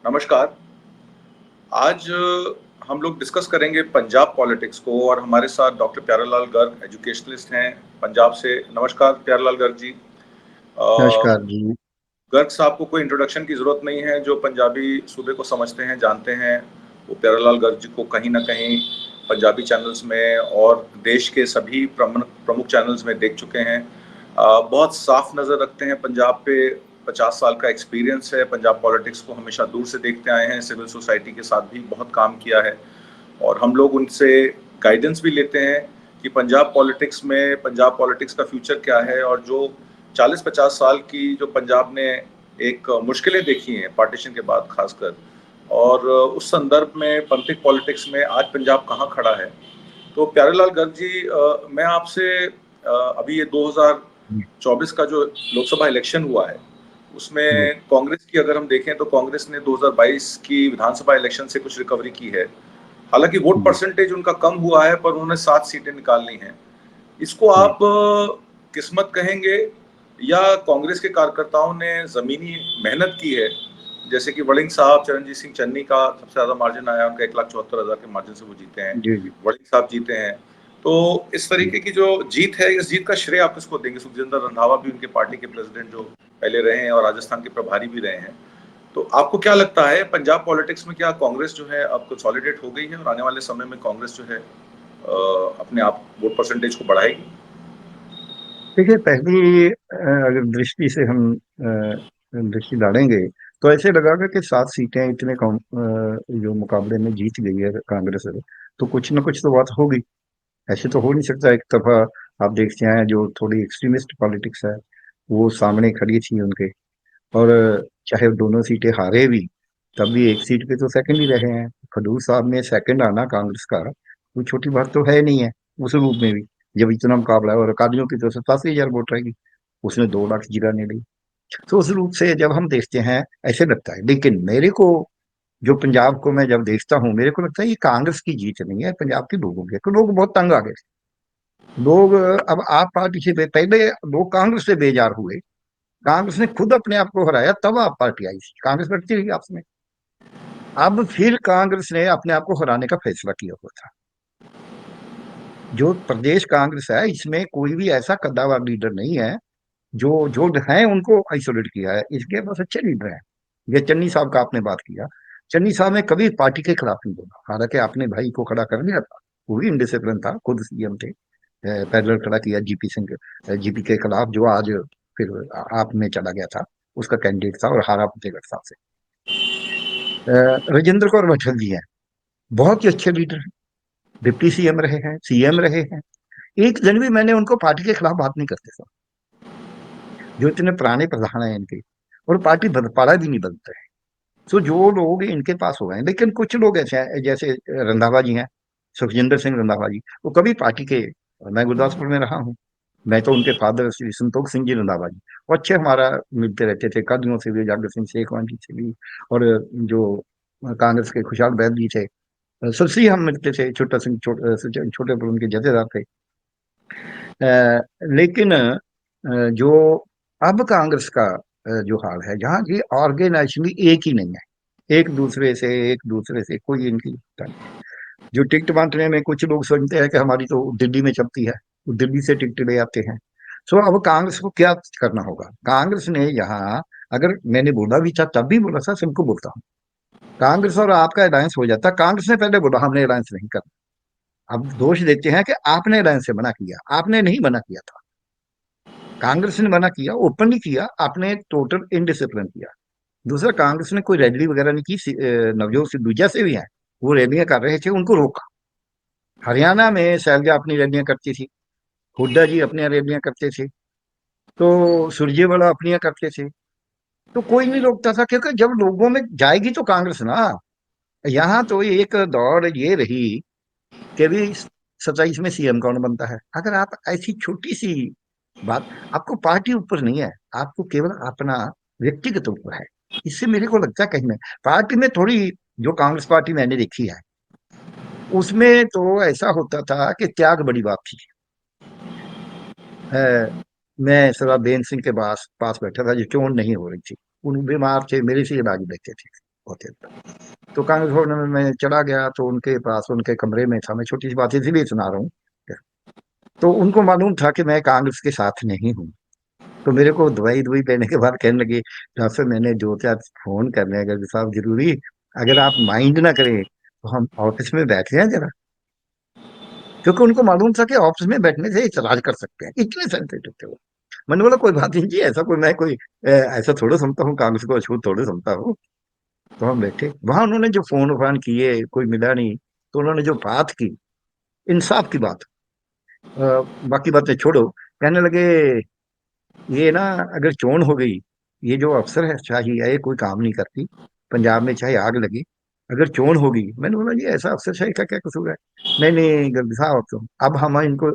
नमस्कार। आज हम लोग डिस्कस करेंगे पंजाब पॉलिटिक्स को और हमारे साथ डॉक्टर प्यारेलाल गर्ग एजुकेशनलिस्ट हैं पंजाब से। नमस्कार प्यारेलाल गर्ग जी। नमस्कार जी। गर्ग साहब को कोई इंट्रोडक्शन की ज़रूरत नहीं है, जो पंजाबी सूबे को समझते हैं, जानते हैं, वो प्यारेलाल गर्ग जी को कहीं न कहीं पंजाबी चैनल्स में और देश के सभी प्रमुख चैनल्स में देख चुके हैं। बहुत साफ नज़र रखते हैं पंजाब पे, 50 साल का एक्सपीरियंस है, पंजाब पॉलिटिक्स को हमेशा दूर से देखते आए हैं, सिविल सोसाइटी के साथ भी बहुत काम किया है और हम लोग उनसे गाइडेंस भी लेते हैं कि पंजाब पॉलिटिक्स का फ्यूचर क्या है। और जो 40-50 साल की जो पंजाब ने एक मुश्किलें देखी हैं पार्टीशन के बाद खासकर, और उस संदर्भ में पंथिक पॉलिटिक्स में आज पंजाब कहाँ खड़ा है। तो प्यारेलाल गर्ग जी, मैं आपसे अभी ये 2024 का जो लोकसभा इलेक्शन हुआ है, जी। उसमें कांग्रेस की अगर हम देखें तो कांग्रेस ने 2022 की विधानसभा इलेक्शन से कुछ रिकवरी की है। हालांकि वोट जी। परसेंटेज उनका कम हुआ है, पर उन्होंने 7 सीटें निकालनी हैं। इसको जी। आप किस्मत कहेंगे या कांग्रेस के कार्यकर्ताओं ने जमीनी मेहनत की है? जैसे कि वड़िंग साहब, चरणजीत सिंह चन्नी का सबसे ज्यादा मार्जिन आया, उनका 1,74,000 के मार्जिन से वो जीते हैं। जी। जी। वड़िंग साहब जीते हैं। तो इस जी। तरीके की जो जीत है, इस जीत का श्रेय आप किसको देंगे? सुखजिंदर रंधावा भी उनके पार्टी के प्रेसिडेंट जो पहले रहे हैं और राजस्थान के प्रभारी भी रहे हैं। तो आपको क्या लगता है पंजाब पॉलिटिक्स में क्या कांग्रेस जो है अब कंसोलिडेट हो गई है और आने वाले समय में कांग्रेस जो है अपने आप वोट परसेंटेज को बढ़ाएगी? देखिए, पहली अगर दृष्टि से हम दृष्टि डालेंगे तो ऐसे लगेगा कि 7 सीटें इतने कम जो मुकाबले में जीत गई है कांग्रेस है, तो कुछ ना कुछ तो बात होगी। ऐसे तो हो नहीं सकता। एक दफा आप देखते हैं जो थोड़ी एक्सट्रीमिस्ट पॉलिटिक्स है वो सामने खड़ी थी उनके, और चाहे दोनों सीटें हारे भी तब भी एक सीट पे तो सेकंड ही रहे हैं। खडूर साहब में सेकंड आना कांग्रेस का कोई छोटी बात तो है नहीं है। उस रूप में भी जब इतना मुकाबला है और अकालियों की तो 87,000 वोट रहेगी, उसने 2 लाख जिगाने ली। तो उस रूप से जब हम देखते हैं ऐसे लगता है, लेकिन मेरे को जो पंजाब को मैं जब देखता हूँ मेरे को लगता है ये कांग्रेस की जीत नहीं है, पंजाब के लोगों की। तो लोग बहुत तंग आ गए थे। लोग अब आप पार्टी से पहले लोग कांग्रेस से बेजार हुए। कांग्रेस ने खुद अपने आप को हराया तब आप पार्टी आई थी, कांग्रेस लड़ती रही आपस में। अब फिर कांग्रेस ने अपने आप को हराने का फैसला किया हुआ था। जो प्रदेश कांग्रेस है इसमें कोई भी ऐसा कद्दावर लीडर नहीं है। जो जो है उनको आइसोलेट किया है, इसके पास अच्छे लीडर हैं। ये चन्नी साहब का आपने बात किया, चन्नी साहब ने कभी पार्टी के खिलाफ नहीं बोला। हालांकि आपने भाई को खड़ा कर लिया था, वो भी इंडिसिप्लिन था, खुद सीएम थे। पैदल खड़ा किया जीपी सिंह, जीपी के खिलाफ, जो आज फिर आप में चला गया था, उसका कैंडिडेट था और हारा फतेहगढ़ साहब से। राजेंद्र कौर बैठल जी हैं, बहुत ही अच्छे लीडर हैं, डिप्टी सीएम रहे हैं, सीएम रहे हैं। एक दिन भी मैंने उनको पार्टी के खिलाफ बात नहीं करते सर। जो इतने पुराने प्रधान हैं इनके, और पार्टी पाड़ा भी नहीं बदलते हैं। तो जो लोग इनके पास हो गए हैं, लेकिन कुछ लोग ऐसे हैं जैसे रंधावा जी हैं, सुखजिंदर सिंह रंधावा जी, वो कभी पार्टी के, मैं गुरदासपुर में रहा हूँ, मैं तो उनके फादर श्री संतोख सिंह जी रंधावा जी, वो अच्छे हमारा मिलते रहते थे, कादियों से भी, जागर सिंह शेखवान जी से भी, और जो कांग्रेस के खुशहाल बैद जी थे, सबसे ही हम मिलते थे। छोटा सिंह छोटे पर उनके जथेदार थे। लेकिन जो अब कांग्रेस का जो हाल है, जहाँ की ऑर्गेनाइजेशनली एक ही नहीं है, एक दूसरे से कोई इनकी नहीं। जो टिकट बांटने में कुछ लोग समझते हैं कि हमारी तो दिल्ली में चलती है, वो दिल्ली से टिकट ले आते हैं। सो अब कांग्रेस को क्या करना होगा? कांग्रेस ने यहाँ, अगर मैंने बोला भी था तब भी बोला था, सबको बोलता हूँ, कांग्रेस और आपका अलायंस हो जाता। कांग्रेस ने पहले बोला हमने अलायंस नहीं करना। अब दोष देते हैं कि आपने अलायंस से मना किया, आपने नहीं मना किया था। कांग्रेस ने मना किया, ओपनली किया, आपने टोटल इनडिसिप्लिन किया। दूसरा, कांग्रेस ने कोई रैली वगैरह नहीं की। नवजोत सिद्धू जैसे भी हैं, वो रैलियां कर रहे थे, उनको रोका। हरियाणा में शैलजा अपनी रैलियां करती थी, हुड्डा जी अपनी रैलियां करते थे, तो सुरजेवाला अपनियां करते थे। तो कोई नहीं रोकता था, क्योंकि जब लोगों में जाएगी तो कांग्रेस ना। यहाँ तो एक दौड़ ये रही कि भी 27 में सीएम कौन बनता है। अगर आप ऐसी छोटी सी बात, आपको पार्टी ऊपर नहीं है, आपको केवल अपना व्यक्तिगत ऊपर है। इससे मेरे को लगता है कहीं में पार्टी में थोड़ी, जो कांग्रेस पार्टी मैंने देखी है उसमें तो ऐसा होता था कि त्याग बड़ी बात थी। है, मैं सरदार बेन सिंह के पास पास बैठा था, जो चोट नहीं हो रही थी, उन बीमार थे, मेरे से इलाज लेते थे। होते थे। तो कांग्रेस भवन में मैं चला गया, तो उनके पास उनके कमरे में था, मैं छोटी सी बात इसीलिए सुना रहा हूँ। तो उनको मालूम था कि मैं कांग्रेस के साथ नहीं हूँ। तो मेरे को दवाई दवाई देने के बाद कहने लगे, डॉक्टर साहब मैंने दो चार फोन करने हैं अगर साहब जरूरी, अगर आप माइंड ना करें तो हम ऑफिस में बैठ जाएं जरा। क्योंकि उनको मालूम था कि ऑफिस में बैठने से इतराज कर सकते हैं, इतने सेंसिटिव थे वो। मैंने बोला कोई बात नहीं जी, ऐसा कोई मैं कोई ऐसा थोड़ा समझता हूँ, कांग्रेस को अछूत थोड़े समझता हूँ। तो हम बैठे वहां, उन्होंने जो फोन वोन किए कोई मिला नहीं। तो उन्होंने जो बात की, इंसाफ की बात, बाकी बातें छोड़ो, कहने लगे ये ना, अगर चोन हो गई, ये जो अफसर है शाही है, ये कोई काम नहीं करती, पंजाब में चाहे आग लगी, अगर चोन होगी। मैंने बोला ये ऐसा अफसर शाही का क्या कसूर है? नहीं नहीं गद्दी साहब, तो अब हम इनको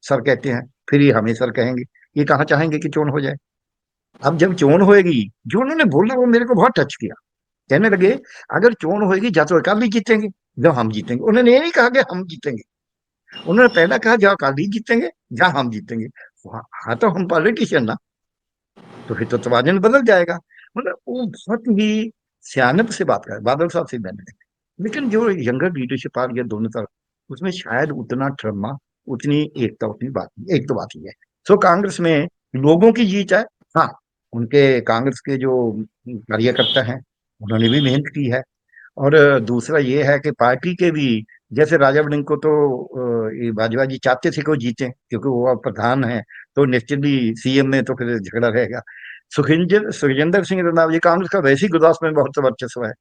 सर कहते हैं, फिर ये हमें सर कहेंगे, ये कहाँ चाहेंगे कि चोन हो जाए? अब जब चोन होएगी, जो उन्होंने बोला वो मेरे को बहुत टच किया। कहने लगे अगर चोन होएगी जा तो अकाली जीतेंगे, जब हम जीतेंगे। उन्होंने ये नहीं कहा कि हम जीतेंगे, उन्होंने पहला कहा जहाँ अकाली जीतेंगे, जहाँ हम जीतेंगे। हाँ तो हम पॉलिटिशियन ना, तो फिर तो तवाजन बदल जाएगा। मतलब वो बहुत ही सियानत से बात कर बादल साहब से मैंने, लेकिन जो यंगर लीडरशिप आ रही है दोनों तरफ, उसमें शायद उतना ट्रमा, उतनी एकता, उतनी बात नहीं। एक तो बात ही है, सो कांग्रेस में लोगों की जीत है। हाँ, उनके कांग्रेस के जो कार्यकर्ता हैं, उन्होंने भी मेहनत की है। और दूसरा ये है कि पार्टी के भी, जैसे राजा वड़िंग को तो ये भाजपा जी चाहते थे कि वो जीते, क्योंकि वो अब प्रधान है, तो निश्चितली सीएम में तो फिर झगड़ा रहेगा। सुखजिंदर सिंह रंधावा जी, कांग्रेस का वैसे ही गुरदासपुर में बहुत वर्चस्व है,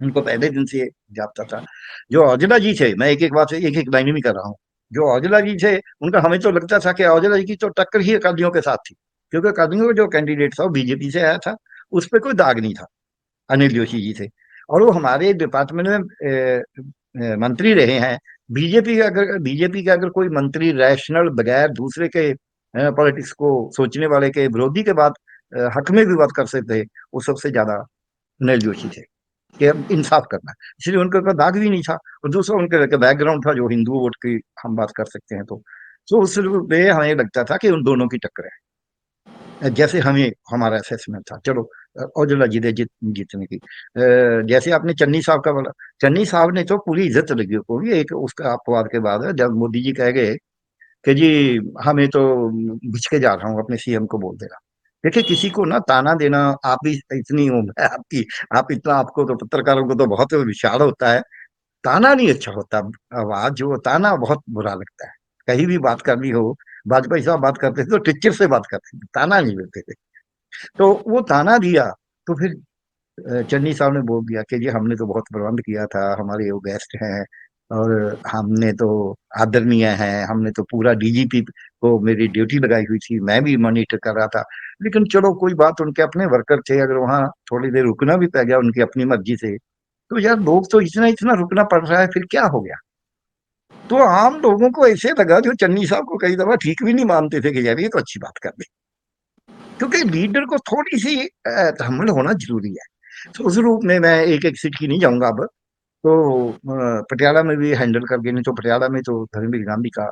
उनको पहले दिन से जाता था। जो औजला जी थे, मैं एक एक बात से एक एक लाइन में कर रहा हूँ, जो औजला जी थे, उनका हमें तो लगता था कि औजला जी की तो टक्कर ही अकालियों के साथ थी, क्योंकि अकालियों का जो कैंडिडेट था वो बीजेपी से आया था, उस पर कोई दाग नहीं था, अनिल जोशी जी थे। और वो हमारे डिपार्टमेंट में मंत्री रहे हैं। बीजेपी का अगर कोई मंत्री रैशनल, बगैर दूसरे के पॉलिटिक्स को सोचने वाले के विरोधी के बाद हक में भी बात कर सकते, वो सबसे ज्यादा अनिल जोशी थे, कि अब इंसाफ करना। इसलिए उनके ऊपर दाग भी नहीं था। और दूसरा उनके बैकग्राउंड था जो हिंदू वोट की हम बात कर सकते हैं, तो उस पे हमें लगता था कि उन दोनों की टक्कर है। जैसे हमें हमारा असेसमेंट था, चलो औजला जी ने जीतने की। जैसे आपने चन्नी साहब का बोला, चन्नी साहब ने तो पूरी इज्जत लगी को भी, एक उसका अपवाद के बाद जब मोदी जी कह गए कि जी हमें तो बिछ के जा रहा हूँ अपने सीएम को बोल देना। देखिए किसी को ना ताना देना, आप भी इतनी उम्र है आपकी, आप इतना, आपको तो पत्रकारों को तो बहुत विशाल होता है, ताना नहीं अच्छा होता। आवाज जो ताना बहुत बुरा लगता है। कहीं भी बात करनी हो, वाजपेयी साहब बात करते थे तो टिच्चर से बात करते थे, ताना नहीं बोलते थे। तो वो ताना दिया, तो फिर चन्नी साहब ने बोल दिया कि जी हमने तो बहुत प्रबंध किया था, हमारे वो गेस्ट हैं, और हमने तो आदरणीय हैं, हमने तो पूरा डीजीपी को मेरी ड्यूटी लगाई हुई थी, मैं भी मॉनिटर कर रहा था। लेकिन चलो कोई बात, उनके अपने वर्कर थे, अगर वहां थोड़ी देर रुकना भी पड़ गया उनकी अपनी मर्जी से, तो यार लोग तो इतना इतना रुकना पड़ रहा है, फिर क्या हो गया? तो आम लोगों को ऐसे लगा, जो चन्नी साहब को कई दफा ठीक भी नहीं मानते थे, कि यार ये तो अच्छी बात कर दी। क्योंकि लीडर को थोड़ी सी तहम्मुल होना जरूरी है। तो उस रूप में मैं एक एक सीट की नहीं जाऊंगा अब। तो पटियाला में भी हैंडल कर गए, नहीं तो पटियाला में तो धर्मवीर गांधी का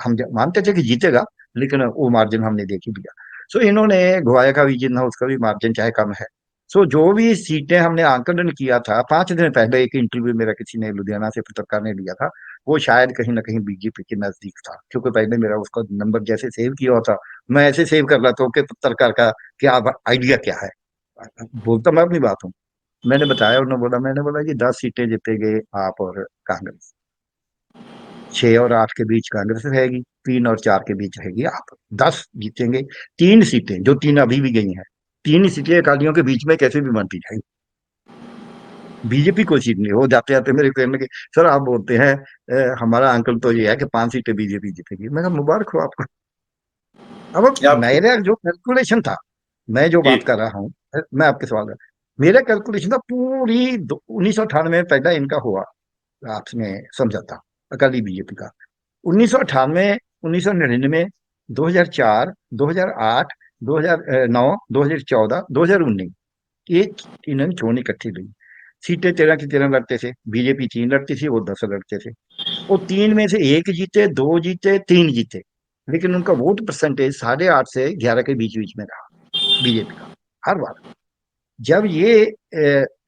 हम मानते थे कि जीतेगा, लेकिन वो मार्जिन हमने देख ही लिया। सो इन्होंने गोवाया का भी जितना, उसका भी मार्जिन चाहे कम है। सो जो भी सीटें हमने आंकलन किया था 5 दिन पहले, एक इंटरव्यू मेरा किसी ने लुधियाना से पत्रकार ने लिया था, वो शायद कहीं ना कहीं बीजेपी के नजदीक था, क्योंकि पहले मेरा उसका नंबर जैसे सेव किया हुआ था, मैं ऐसे सेव कर रहा था कि पत्रकार का क्या आइडिया क्या है, बोलता मैं अपनी बात हूँ। मैंने बताया, उन्होंने बोला, मैंने बोला कि 10 सीटें जीतेंगे आप और कांग्रेस, 6 और 8 के बीच कांग्रेस रहेगी, 3 और 4 के बीच रहेगी आप। 10 जीतेंगे। 3 सीटें, जो 3 अभी भी गई हैं, 3 ही सीटें अकालियों के बीच में कैसे भी बनती जाएंगी, बीजेपी कोई सीट नहीं। हो जाते जाते मेरे कहने लगे, सर आप बोलते हैं हमारा अंकल तो ये है कि 5 सीटें बीजेपी जीतेगी। मैं कहा मुबारक हो आपको। अब या आपको मेरा जो कैलकुलेशन था, मैं जो जी बात कर रहा हूँ, मैं आपके सवाल का, मेरा कैलकुलेशन था पूरी 1998 में पहला इनका हुआ आपने समझौता, अकाली बीजेपी का। 1998, 1999, 2004, 2008, 2009, 2014, 2019, ये इन्होंने चुनाव इकट्ठी ली। सीटें 13 की 13 लड़ते थे, बीजेपी 3 लड़ती थी, वो 10 लड़ते थे। वो 3 में से एक जीते, 2 जीते, 3 जीते, लेकिन उनका वोट परसेंटेज 8.5 से 11 के बीच बीच में रहा, बीजेपी का, हर बार। जब ये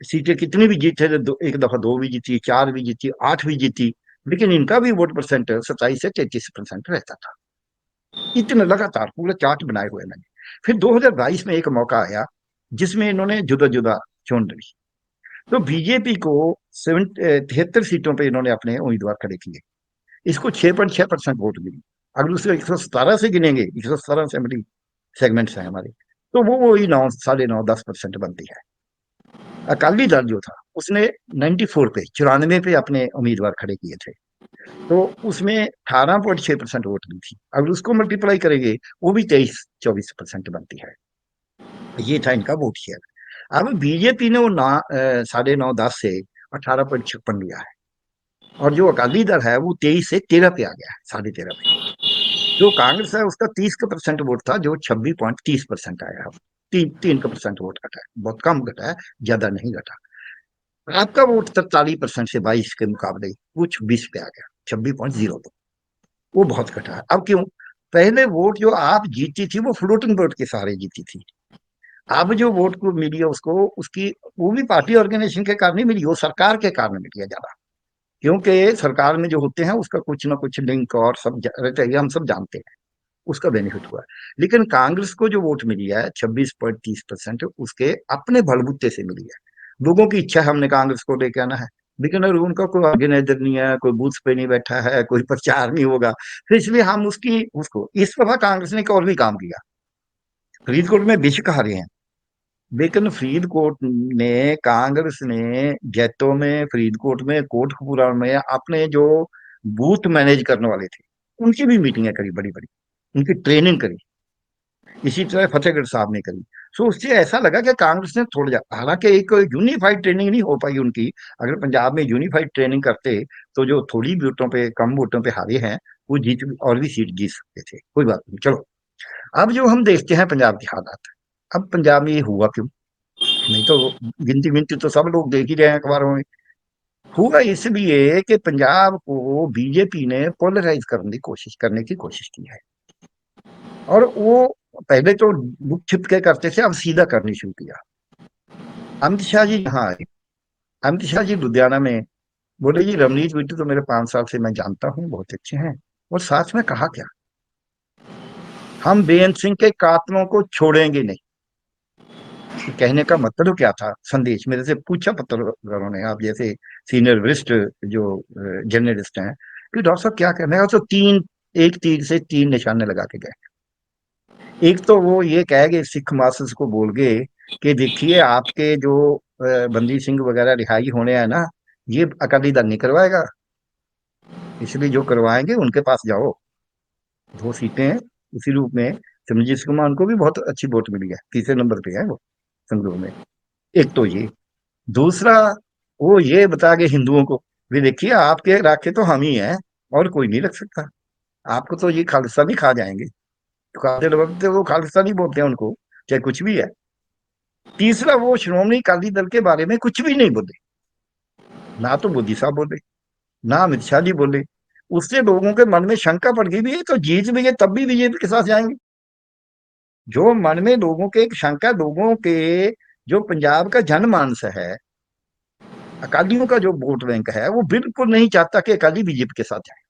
सीटें कितनी भी जीते, एक दफा दो भी जीती, चार भी जीती, आठ भी जीती, लेकिन इनका भी वोट परसेंट 27 से 33% रहता था। इतने लगातार पूरा चार्ट बनाए हुए मैंने। फिर 2022 में एक मौका आया जिसमें इन्होंने जुदा जुदा चुन ली। तो बीजेपी को 73 सीटों पे इन्होंने अपने उम्मीदवार खड़े किए। इसको 6.6% वोट मिली। अगर उसको 117 से गिनेंगे, 117 असेंबली सेगमेंट्स हैं हमारे, तो वो वही 9, 9.5, 10% बनती है। अकाली दल जो था उसने 94 पे अपने उम्मीदवार खड़े किए थे। तो उसमें 18.6% वोट दी थी। अगर उसको मल्टीप्लाई करेंगे, वो भी 23, 24% बनती है। ये था इनका वोट शेयर। अब बीजेपी ने वो 9, 9.5 से 18.56 लिया है। और जो अकाली दल है वो 23 से 13 पे आ गया है, 13.5 पे। जो कांग्रेस है उसका 30% वोट था, जो 26.30% आया है। 3% वोट घटा है, बहुत कम घटा है, ज्यादा नहीं घटा। आपका वोट 43% से 22 के मुकाबले वो 26 पे आ गया, 26.02। वो बहुत घटा है। अब क्यों? पहले वोट जो आप जीती थी वो फ्लोटिंग वोट के सहारे जीती थी। अब जो वोट को मिली है उसको, उसकी वो भी पार्टी ऑर्गेनाइजेशन के कारण नहीं मिली, वो सरकार के कारण मिली है ज्यादा। क्योंकि सरकार में जो होते हैं उसका कुछ ना कुछ लिंक और सब रहता है, हम सब जानते हैं। उसका बेनिफिट हुआ। लेकिन कांग्रेस को जो वोट मिली है 26.30%, उसके अपने बलबूते से मिली है। लोगों की इच्छा है हमने कांग्रेस को लेके आना है, लेकिन अगर उनका कोई ऑर्गेनाइजर नहीं है, कोई बूथ पे नहीं बैठा है, कोई प्रचार नहीं होगा, तो इसलिए हम उसकी उसको इस दफा कांग्रेस ने एक और भी काम किया। फरीदकोट में विष कहा रहे हैं, लेकिन फरीदकोट ने कांग्रेस ने जैतो में, फरीदकोट में, कोटकपूरा में अपने जो बूथ मैनेज करने वाले थे उनकी भी मीटिंगें करी, बड़ी बड़ी उनकी ट्रेनिंग करी। इसी तरह फतेहगढ़ साहब ने करी। सो उससे ऐसा लगा कि कांग्रेस ने थोड़ा हालांकि एक यूनिफाइड ट्रेनिंग नहीं हो पाई उनकी। अगर पंजाब में यूनिफाइड ट्रेनिंग करते तो जो थोड़ी वोटों पे, कम वोटों पे हारे हैं, वो जीत और भी सीट जीत सकते थे। कोई बात नहीं, चलो। अब जो हम देखते हैं पंजाब की हालात, अब पंजाब में ये हुआ क्यों? नहीं तो गिनती विनती तो सब लोग देख ही रहे हैं अखबारों में। हुआ इसलिए कि पंजाब को बीजेपी ने पोलराइज करने की कोशिश की है। और वो पहले तो लुक छिप के करते थे, अब सीधा करनी शुरू किया। अमित शाह जी यहाँ आए। अमित शाह जी लुधियाना में बोले, जी रवनीत बिट्टू तो मेरे 5 साल से मैं जानता हूँ, बहुत अच्छे हैं। और साथ में कहा क्या, हम बेअंत सिंह के कातलों को छोड़ेंगे नहीं। कहने का मतलब क्या था? संदेश मेरे से पूछा पत्रकारों ने, आप जैसे सीनियर वरिष्ठ जो जर्नलिस्ट हैं, कि डॉक्टर साहब क्या कहना है, तो तीन, एक तीर से तीन निशाने लगा के गए। एक तो वो ये कह गए सिख मास्टर्स को बोल गए कि देखिए आपके जो बंदी सिंह वगैरह रिहाई होने हैं ना, ये अकाली दल नहीं करवाएगा, इसलिए जो करवाएंगे उनके पास जाओ। दो सीटें हैं उसी रूप में। सिमरजीत सिंह मान को भी बहुत अच्छी वोट मिली है, तीसरे नंबर पे है वो संगरूर में। एक तो ये। दूसरा, वो ये बता गए हिंदुओं को, भी देखिए आपके राखे तो हम ही हैं, और कोई नहीं रख सकता। आपको तो ये खालिस्तानी भी खा जाएंगे। तो कादिर वक्त वो खालिस्तानी बोलते हैं उनको, चाहे कुछ भी है। तीसरा, वो श्रोमणी अकाली दल के बारे में कुछ भी नहीं बोले। ना तो मोदी साहब बोले, ना अमित शाह जी बोले। उससे लोगों के मन में शंका पड़ गई, भी ये तो जीत भी है तब भी बीजेपी के साथ जाएंगे। जो मन में लोगों के एक शंका, लोगों के जो पंजाब का जनमानस है, अकालियों का जो वोट बैंक है, वो बिल्कुल नहीं चाहता कि अकाली बीजेपी के साथ जाए।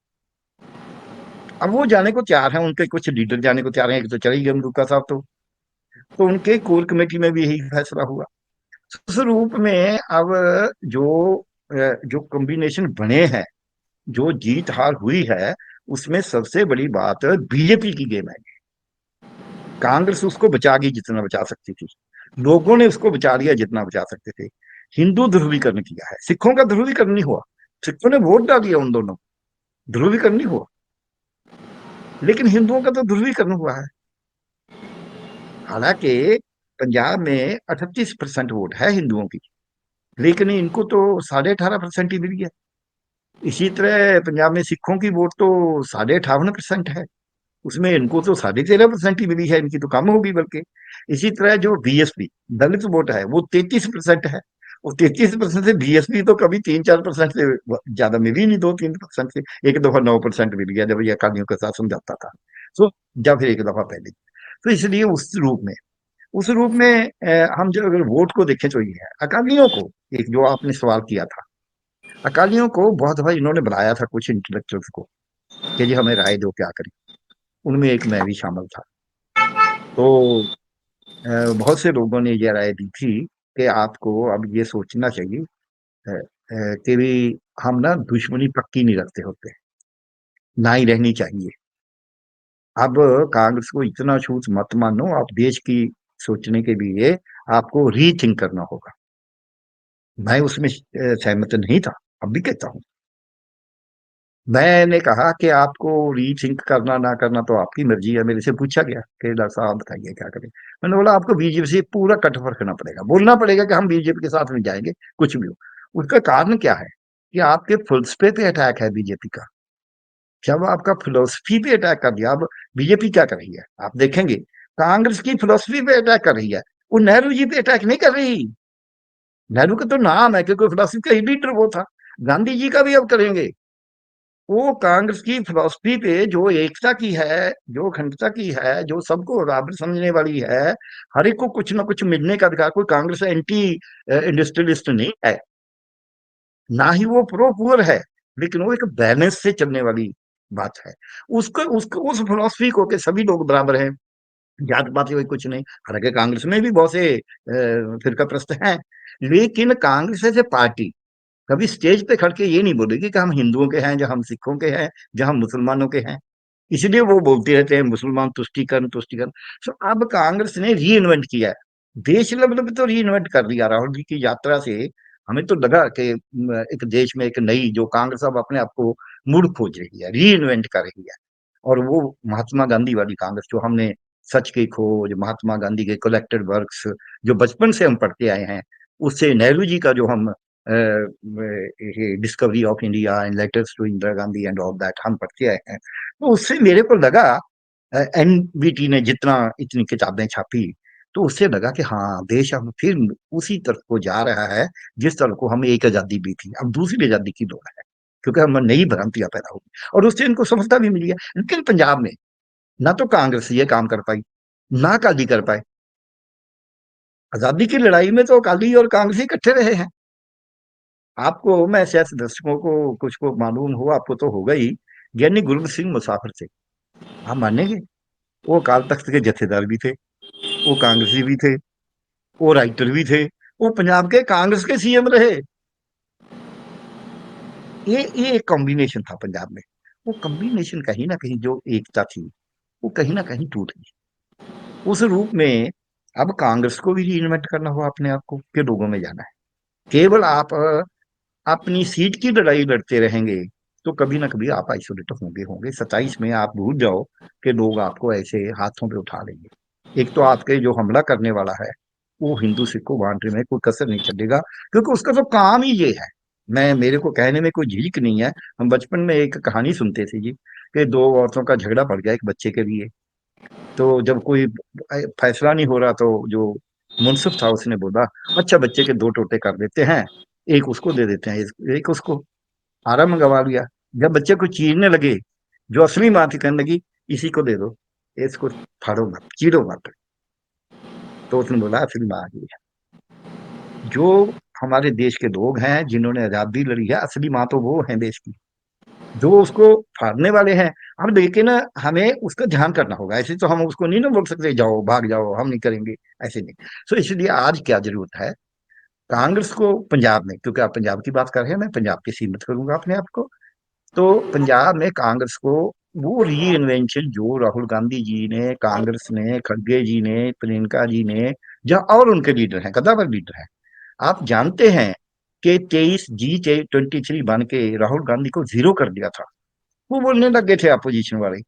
अब वो जाने को तैयार है, उनके कुछ लीडर जाने को तैयार हैं। एक तो चले गए अमरूका साहब, तो उनके कोर कमेटी में भी यही फैसला हुआ। उस रूप में अब जो जो कॉम्बिनेशन बने हैं, जो जीत हार हुई है, उसमें सबसे बड़ी बात बीजेपी की गेम है। कांग्रेस उसको बचा गई जितना बचा सकती थी, लोगों ने उसको बचा लिया जितना बचा सकते थे। हिंदू ध्रुवीकरण किया है, सिखों का ध्रुवीकरण नहीं हुआ। सिखों ने वोट डाल दिया उन दोनों, ध्रुवीकरण नहीं हुआ। लेकिन हिंदुओं का तो ध्रुवीकरण हुआ है। हालांकि पंजाब में 38% वोट है हिंदुओं की, लेकिन इनको तो 18.5% ही मिली है। इसी तरह पंजाब में सिखों की वोट तो 58.5% है, उसमें इनको तो 13.5% ही मिली है, इनकी तो कम होगी बल्कि। इसी तरह जो बीएसपी दलित वोट है वो 33% है। वो 33% से बीएसपी तो कभी 3-4% से ज्यादा मिली नहीं, 2-3% से। एक दफा 9% मिल गया जब ये अकालियों के साथ समझाता था। सो जब फिर एक दफा पहले, तो इसलिए उस रूप में उस रूप में हम जो अगर वोट को देखें तो ये है अकालियों को, एक जो आपने सवाल किया था, अकालियों को बहुत दफा इन्होंने बुलाया था कुछ इंटेलेक्चुअल्स को कि जी हमें राय दो क्या करें। उनमें एक मैं भी शामिल था। तो बहुत से लोगों ने ये राय दी थी कि आपको अब ये सोचना चाहिए कि भी हम ना दुश्मनी पक्की नहीं रखते होते, ना ही रहनी चाहिए। अब कांग्रेस को इतना छूट मत मानो, आप देश की सोचने के लिए आपको रीथिंक करना होगा। मैं उसमें सहमत नहीं था, अब भी कहता हूँ। मैंने कहा कि आपको रीथिंक करना ना करना तो आपकी मर्जी है। मेरे से पूछा गया कि डॉक्टर साहब बताइए क्या करें। मैंने बोला आपको बीजेपी से पूरा कटऑफ रखना पड़ेगा, बोलना पड़ेगा कि हम बीजेपी के साथ में जाएंगे कुछ भी हो। उसका कारण क्या है कि आपके फिलोसफी पे अटैक है बीजेपी का। जब आपका फिलोसफी पे अटैक कर दिया, अब बीजेपी क्या कर रही है आप देखेंगे, कांग्रेस की फिलोसफी पे अटैक कर रही है, वो नेहरू जी पे अटैक नहीं कर रही। नेहरू का तो नाम है क्योंकि फिलोसफी का ही लीडर वो था। गांधी जी का भी अब करेंगे। वो कांग्रेस की फिलोसफी पे जो एकता की है, जो अखंडता की है, जो सबको बराबर समझने वाली है, हर एक को कुछ ना कुछ मिलने का अधिकार। कोई कांग्रेस एंटी इंडस्ट्रियलिस्ट नहीं है, ना ही वो प्रो पुअर है, लेकिन वो एक बैलेंस से चलने वाली बात है। उसको उसको उस फिलोसफी को कि सभी लोग बराबर हैं, जात पात कोई कुछ नहीं। हालांकि कांग्रेस में भी बहुत से फिरका प्रस्त हैं, लेकिन कांग्रेस ऐसे पार्टी कभी स्टेज पे खड़ के ये नहीं बोलेगी कि हम हिंदुओं के हैं, जहां हम सिखों के हैं, जहां हम मुसलमानों के हैं। इसलिए वो बोलते रहते हैं मुसलमान तुष्टीकरण तुष्टीकरण। सो अब कांग्रेस ने री इन्वेंट किया है, देश लेवल पे तो री इन्वेंट कर दिया राहुल जी की यात्रा से। हमें तो लगा कि एक देश में एक नई जो कांग्रेस अब अपने आप को मुड़ खोज रही है, री इन्वेंट कर रही है। और वो महात्मा गांधी वाली कांग्रेस जो हमने, सच की खोज, महात्मा गांधी के कलेक्टेड वर्क्स जो बचपन से हम पढ़ते आए हैं, उससे नेहरू जी का जो हम discovery of India and letters to Indira Gandhi and all that हम पढ़ते आए हैं, तो उससे मेरे को लगा, एनबीटी ने जितना इतनी किताबें छापी, तो उससे लगा कि हाँ देश अब फिर उसी तरफ को जा रहा है जिस तरफ को हमें एक आजादी भी थी, अब दूसरी आजादी की दौड़ है। क्योंकि हम नई भ्रांतियां पैदा होगी और उससे इनको सफलता भी मिली है। लेकिन पंजाब में ना तो कांग्रेस ये काम कर पाई, ना अकाली कर पाए। आजादी की लड़ाई में तो अकाली और कांग्रेस इकट्ठे रहे हैं। आपको, मैं शायद दर्शकों को कुछ को मालूम हो, आपको तो होगा ही, ज्ञानी गुरबख्श सिंह मुसाफिर थे, आप मानेंगे? वो अकाल तख्त के जत्थेदार भी थे, वो कांग्रेसी भी थे, वो राइटर भी थे, वो पंजाब के कांग्रेस के सीएम रहे। ये एक कॉम्बिनेशन था पंजाब में। वो कॉम्बिनेशन कहीं ना कहीं जो एकता थी, वो कहीं ना कहीं टूट गई। उस रूप में अब कांग्रेस को भी रीइन्वेंट करना हुआ अपने आप को के लोगों में जाना है। केवल आप अपनी सीट की लड़ाई लड़ते रहेंगे तो कभी ना कभी आप आइसोलेट होंगे होंगे 27 में। आप भूल जाओ कि लोग आपको ऐसे हाथों पे उठा लेंगे। एक तो आपके जो हमला करने वाला है वो हिंदू सिखों बांटने में कोई कसर नहीं चलेगा, क्योंकि उसका तो काम ही ये है। मैं, मेरे को कहने में कोई झिझक नहीं है। हम बचपन में एक कहानी सुनते थे जी, कि दो औरतों का झगड़ा पड़ गया एक बच्चे के लिए। तो जब कोई फैसला नहीं हो रहा तो जो मुंसिफ था उसने बोला, अच्छा बच्चे के दो टोटे कर देते हैं, एक उसको दे देते हैं, एक उसको। आराम मंगवा लिया। जब बच्चे को चीरने लगे, जो असली माँ थी कहने लगी इसी को दे दो, इसको फाड़ो मत, चीरो मत। तो उसने बोला असली माँ ही है। जो हमारे देश के लोग हैं जिन्होंने आजादी लड़ी है, असली माँ तो वो है देश की, जो उसको फाड़ने वाले हैं। अब लेकिन हमें उसका ध्यान करना होगा। ऐसे तो हम उसको नहीं ना बोल सकते जाओ भाग जाओ हम नहीं करेंगे, ऐसे नहीं। तो इसलिए आज क्या जरूरत है, कांग्रेस को पंजाब में, क्योंकि आप पंजाब की बात कर रहे हैं, मैं पंजाब के सीमित करूंगा अपने आप को। तो पंजाब में कांग्रेस को वो री इन्वेंशन जो राहुल गांधी जी ने, कांग्रेस ने, खड़गे जी ने, प्रियंका जी ने, जहाँ और उनके लीडर हैं, कद्दावर लीडर हैं। आप जानते हैं कि 23G23 बन के राहुल गांधी को जीरो कर दिया था। वो बोलने लग गए थे अपोजिशन वाले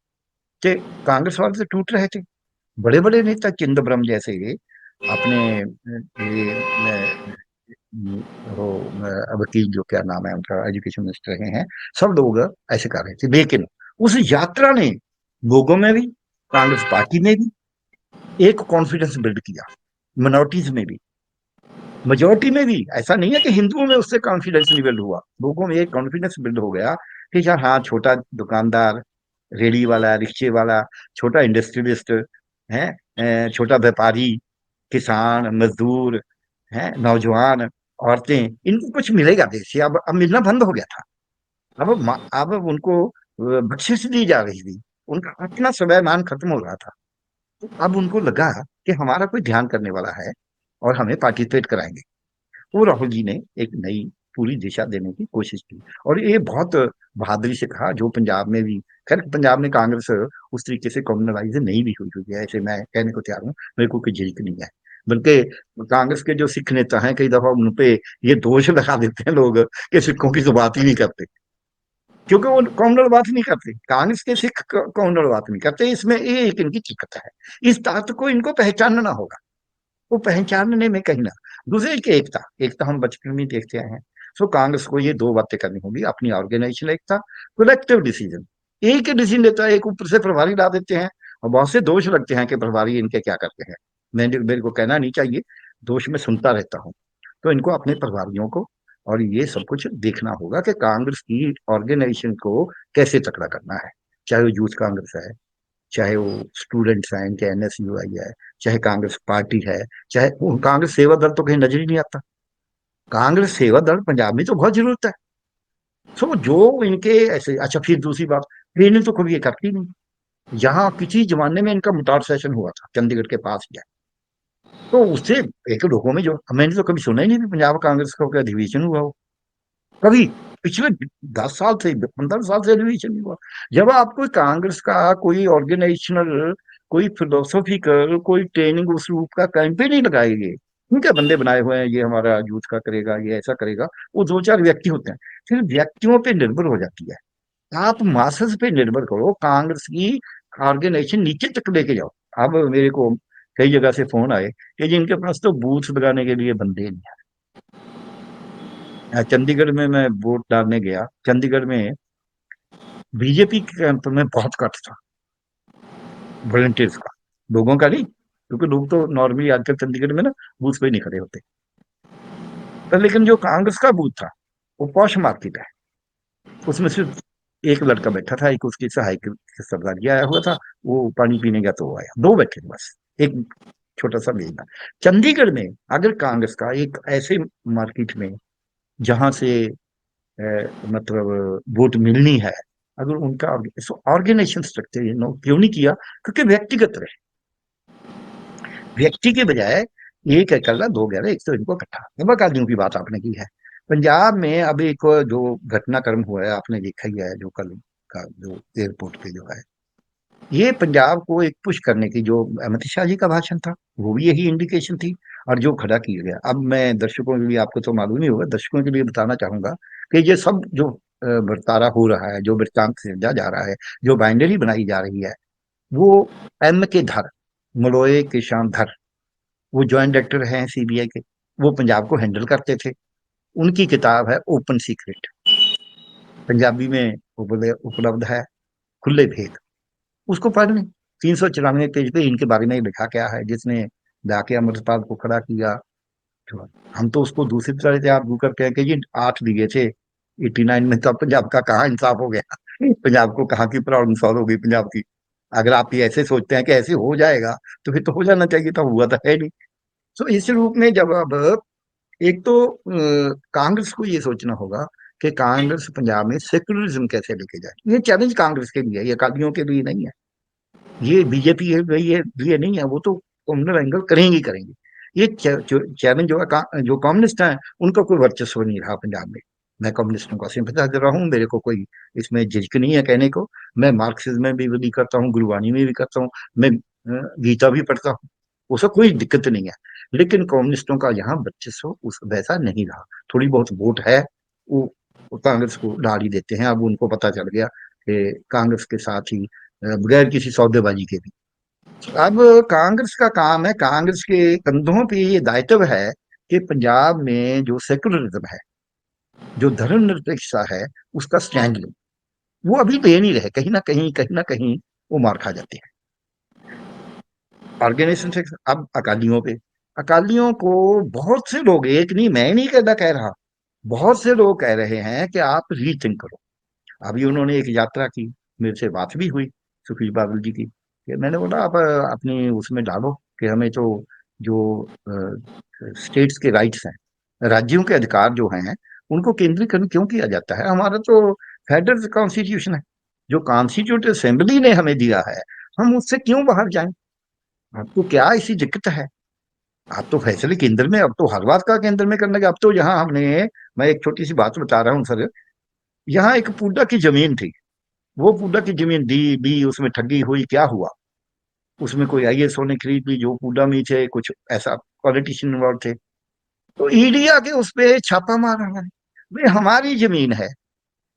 कि कांग्रेस वाले तो टूट रहे थे। बड़े बड़े नेता चिदम्बरम जैसे अपने ये वो वकील जो क्या नाम है उनका, एजुकेशन मिनिस्टर रहे हैं, सब लोग ऐसे कर रहे थे। लेकिन उस यात्रा ने लोगों में भी, कांग्रेस पार्टी में भी एक कॉन्फिडेंस बिल्ड किया, मिनोरिटीज में भी, मेजोरिटी में भी। ऐसा नहीं है कि हिंदुओं में उससे कॉन्फिडेंस नहीं बिल्ड हुआ, लोगों में एक कॉन्फिडेंस बिल्ड हो गया कि यार हाँ, छोटा दुकानदार, रेडी वाला, रिक्शे वाला, छोटा इंडस्ट्रियलिस्ट है, छोटा व्यापारी, किसान, मजदूर, हैं, नौजवान, औरतें, इनको कुछ मिलेगा देश से। अब मिलना बंद हो गया था। अब उनको बख्शिश दी जा रही थी। उनका अपना स्वाभिमान खत्म हो रहा था। तो अब उनको लगा कि हमारा कोई ध्यान करने वाला है और हमें पार्टिसिपेट कराएंगे। वो राहुल जी ने एक नई पूरी दिशा देने की कोशिश की, और ये बहुत बहादुरी से कहा। जो पंजाब में भी, खैर पंजाब में कांग्रेस उस तरीके से कम्युनलाइज नहीं भी हुई है, ऐसे मैं कहने को तैयार हूँ, मेरे को कोई झिझक नहीं है। बल्कि कांग्रेस के जो सिख नेता हैं, कई दफा उन पे ये दोष लगा देते हैं लोग कि सिखों की तो बात ही नहीं करते, क्योंकि वो कम्युनल बात नहीं करते। कांग्रेस के सिख कम्युनल बात नहीं करते। इसमें ये एक इनकी दिक्कत है। इस बात को इनको पहचानना होगा। वो पहचानने में कहीं ना, दूसरे की एकता, एकता हम बचपन में देखते आए हैं। सो कांग्रेस को ये दो बातें करनी होगी, अपनी ऑर्गेनाइजेशन एकता, कलेक्टिव डिसीजन। एक ही डिसीजन लेता है, एक ऊपर से प्रभारी ला देते हैं, और बहुत से दोष लगते हैं कि प्रभारी इनके क्या करते हैं। मेरे को कहना नहीं चाहिए, दोष में सुनता रहता हूँ। तो इनको अपने प्रभारियों को और ये सब कुछ देखना होगा कि कांग्रेस की ऑर्गेनाइजेशन को कैसे तकड़ा करना है। चाहे वो यूथ कांग्रेस है, चाहे वो स्टूडेंट्स हैं, इनके एनएसयूआई है, चाहे कांग्रेस पार्टी है, चाहे वो कांग्रेस सेवा दल तो कहीं नजर ही नहीं आता। कांग्रेस सेवा दल पंजाब में तो बहुत जरूरत है। सो जो इनके ऐसे, अच्छा फिर दूसरी बात, ट्रेनिंग तो कभी ये करती नहीं। यहाँ किसी जमाने में इनका मुटार सेशन हुआ था चंडीगढ़ के पास ही है। तो उससे एक लोगों में जो, मैंने तो कभी सुना ही नहीं था पंजाब कांग्रेस का कोई अधिवेशन हुआ हो, कभी। पिछले 10 साल से, 15 साल से अधिवेशन नहीं हुआ। जब आपको कांग्रेस का कोई ऑर्गेनाइजेशनल, कोई फिलोसॉफिकल, कोई ट्रेनिंग उस रूप का कैंपेन नहीं लगाएंगे, उनके बंदे बनाए हुए हैं, ये हमारा यूथ का करेगा, ये ऐसा करेगा, वो दो चार व्यक्ति होते हैं, फिर व्यक्तियों पे निर्भर हो जाती है। आप मासेस पे निर्भर करो, कांग्रेस की ऑर्गेनाइजेशन नीचे तक लेके जाओ। अब मेरे को कई जगह से फोन आए कि जिनके पास तो बूथ लगाने के लिए बंदे नहीं है। चंडीगढ़ में मैं वोट डालने गया, चंडीगढ़ में बीजेपी के कैंप में बहुत कट था वॉलंटियर्स का, लोगों का नहीं, क्योंकि लोग तो नॉर्मली आजकल चंडीगढ़ में ना बूथ पे नहीं खड़े होते। पर लेकिन जो कांग्रेस का बूथ था, वो पॉश मार्केट है, उसमें सिर्फ एक लड़का बैठा था, एक उसकी सहायक सरदारी आया हुआ था, वो पानी पीने गया तो वो आया, दो बैठे थे बस, एक छोटा सा भेजना। चंडीगढ़ में अगर कांग्रेस का एक ऐसे मार्केट में, जहां से मतलब वोट मिलनी है, अगर उनका ऑर्गेनाइजेशन स्ट्रक्चर क्यों नहीं किया, क्योंकि व्यक्तिगत रहे, व्यक्ति के बजाय ये क्या कर रहा, दो गहरे एक तो इनको इकट्ठा। बकादियों की बात आपने की है, पंजाब में अब एक जो घटनाक्रम हुआ है आपने देखा ही है, जो कल का जो एयरपोर्ट पे जो है, ये पंजाब को एक पुश करने की, जो अमित शाह जी का भाषण था, वो भी यही इंडिकेशन थी। और जो खड़ा किया गया, अब मैं दर्शकों के लिए, आपको तो मालूम ही होगा, दर्शकों के लिए बताना चाहूंगा कि ये सब जो बर्तारा हो रहा है, जो वृत्तांत सृजा जा रहा है, जो बाइंडरी बनाई जा रही है, वो एम के धर, मलोए किशान धर, वो ज्वाइंट डायरेक्टर हैं सीबीआई के, वो पंजाब को हैंडल करते थे। उनकी किताब है ओपन सीक्रेट, पंजाबी में उपलब्ध है, खुले भेद। उसको पढ़ लें। 394 पेज पे इनके बारे में लिखा क्या है, जिसने जाके अमृतपाल को खड़ा किया। तो हम तो उसको दूसरी तरह से आर्गू करके हैं कि जी 8 दिए थे 89 में, तो पंजाब का कहाँ इंसाफ हो गया, पंजाब को कहाँ की प्रॉब्लम सॉल्व हो गई पंजाब की। अगर आप ये ऐसे सोचते हैं कि ऐसे हो जाएगा, तो फिर तो हो जाना चाहिए था, हुआ तो है नहीं। तो इस रूप में जब अब एक तो कांग्रेस को ये सोचना होगा कि कांग्रेस पंजाब में सेक्युलरिज्म कैसे लेके जाए। ये चैलेंज कांग्रेस के लिए है, ये अकालियों के लिए नहीं है, ये बीजेपी के लिए नहीं है। वो तो कम्युनल एंगल करेंगे ही करेंगे। ये चैलेंज जो है जो कम्युनिस्ट हैं, उनका कोई वर्चस्व नहीं रहा पंजाब में। मैं कम्युनिस्टों का सिंपथाइजर रहा हूँ, मेरे को कोई इसमें झिझक नहीं है कहने को। मैं मार्क्सिज्म में भी विधि करता हूँ, गुरबानी में भी करता हूँ, मैं गीता भी पढ़ता हूँ, उसका कोई दिक्कत नहीं है। लेकिन कम्युनिस्टों का यहाँ वर्चस्व उस वैसा नहीं रहा। थोड़ी बहुत वोट है, वो कांग्रेस को डाल ही देते हैं। अब उनको पता चल गया कि कांग्रेस के साथ ही बगैर किसी सौदेबाजी के भी, अब कांग्रेस का काम है, कांग्रेस के कंधों पे ये दायित्व है कि पंजाब में जो सेकुलरिज्म है, जो धर्मनिरपेक्षता है, उसका स्टैंड ले। वो अभी ले नहीं रहे, कहीं ना कहीं वो मार खा जाते हैं ऑर्गेनाइजेशन से। अब अकालियों पे, अकालियों को बहुत से लोग, एक नहीं, मैं नहीं कहना कह रहा, बहुत से लोग कह रहे हैं कि आप रीथिंक करो। अभी उन्होंने एक यात्रा की, मेरे से बात भी हुई सुखीश बादल जी की, कि मैंने बोला आप अपनी उसमें डालो कि हमें तो जो स्टेट्स के राइट्स हैं, राज्यों के अधिकार जो हैं, उनको केंद्रीकरण क्यों किया जाता है? हमारा तो फेडरल कॉन्स्टिट्यूशन है, जो कॉन्स्टिट्यूट असेंबली ने हमें दिया है, हम उससे क्यों बाहर जाएं? आपको क्या ऐसी दिक्कत है? आप तो फैसले केंद्र में, अब तो हर बात का केंद्र में करने का, अब तो यहाँ हमने, मैं एक छोटी सी बात बता रहा हूँ सर, यहाँ एक पूडा की जमीन थी, वो पूडा की जमीन दी दी, उसमें ठगी हुई, क्या हुआ? उसमें कोई आईएसओ ने खरीद ली, जो पूडा में थे कुछ ऐसा पॉलिटिशियन इन्वॉल्व थे, तो ईडी आके उस पे छापा मार रहा है। भाई हमारी जमीन है,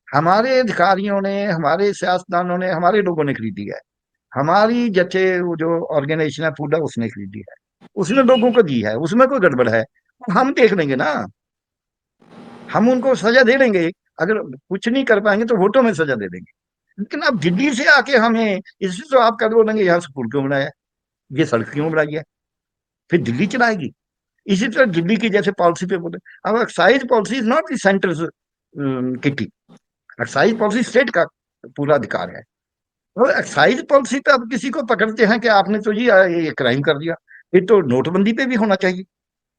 हमारे अधिकारियों ने, हमारे सियासतदानों ने, हमारे लोगों ने खरीदी है, हमारी जैसे वो जो ऑर्गेनाइजेशन है पूडा उसने खरीदी है, उसने लोगों को दी है, उसमें कोई गड़बड़ है हम देख लेंगे ना, हम उनको सजा दे देंगे, अगर कुछ नहीं कर पाएंगे तो वोटों में सजा दे देंगे। लेकिन अब दिल्ली से आके हमें, इससे तो आप कर बोलेंगे यहाँ स्कूल क्यों बनाया है, ये सड़क क्यों बनाई है, फिर दिल्ली चलाएगी। इसी तरह दिल्ली की जैसे पॉलिसी पे बोले, अब excise policy is not the centre kitty, excise policy state का पूरा अधिकार है। तो एक्साइज पॉलिसी पे अब किसी को पकड़ते हैं कि आपने तो जी ये क्राइम कर दिया, फिर तो नोटबंदी पे भी होना चाहिए,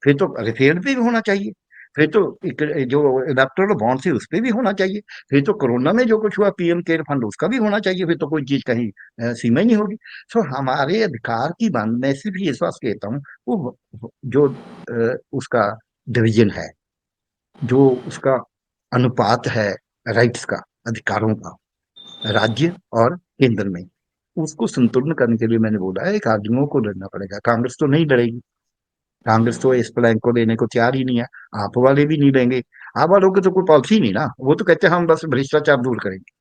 फिर तो रेफेर पे भी होना चाहिए, फिर तो जो इलेक्टोरल बॉन्ड से उस पे भी होना चाहिए, फिर तो कोरोना में जो कुछ हुआ पीएम केयर फंड उसका भी होना चाहिए, फिर तो कोई चीज कहीं सीमा ही नहीं होगी। सो हमारे अधिकार की बात, मैं सिर्फ ये विश्वास कहता हूँ, वो जो उसका डिवीजन है, जो उसका अनुपात है राइट्स का, अधिकारों का, राज्य और केंद्र में, उसको संतुलन करने के लिए मैंने बोला है एक आदमियों को लड़ना पड़ेगा, कांग्रेस तो नहीं लड़ेगी, कांग्रेस तो इस प्लान को लेने को तैयार ही नहीं है, आप वाले भी नहीं लेंगे। आप वालों की तो कोई पॉलिसी नहीं ना, वो तो कहते हैं हम बस भ्रष्टाचार दूर करेंगे,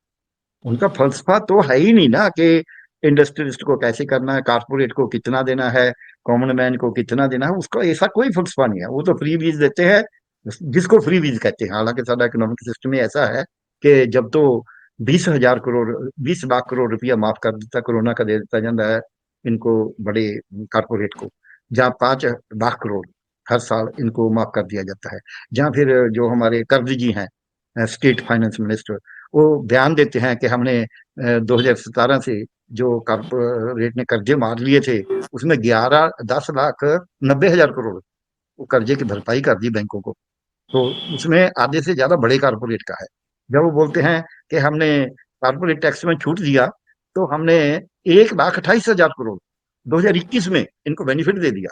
उनका फलसफा तो है ही नहीं ना कि इंडस्ट्रियलिस्ट को कैसे करना है, कारपोरेट को कितना देना है, कॉमन मैन को कितना देना है, उसका ऐसा कोई फलसफा नहीं है, वो तो फ्री बीज देते हैं, जिसको फ्री बीज कहते हैं। हालांकि साਡਾ इकोनॉमिक सिस्टम ही ऐसा है कि जब तो 20,000 करोड़, 20 लाख करोड़ रुपया माफ कर देता कोरोना का दे देता जाता है इनको, बड़े कारपोरेट को, जहाँ 5 लाख करोड़ हर साल इनको माफ कर दिया जाता है, जहाँ फिर जो हमारे कर्ज जी हैं, स्टेट फाइनेंस मिनिस्टर, वो बयान देते हैं कि हमने 2017 से जो कारपोरेट ने कर्जे मार लिए थे, उसमें 10 लाख 90 हजार करोड़ वो कर्जे की भरपाई कर दी बैंकों को, तो उसमें आधे से ज्यादा बड़े कारपोरेट का है। जब वो बोलते हैं कि हमने कारपोरेट टैक्स में छूट दिया, तो हमने 1,28,000 करोड़ 2021 में इनको बेनिफिट दे दिया,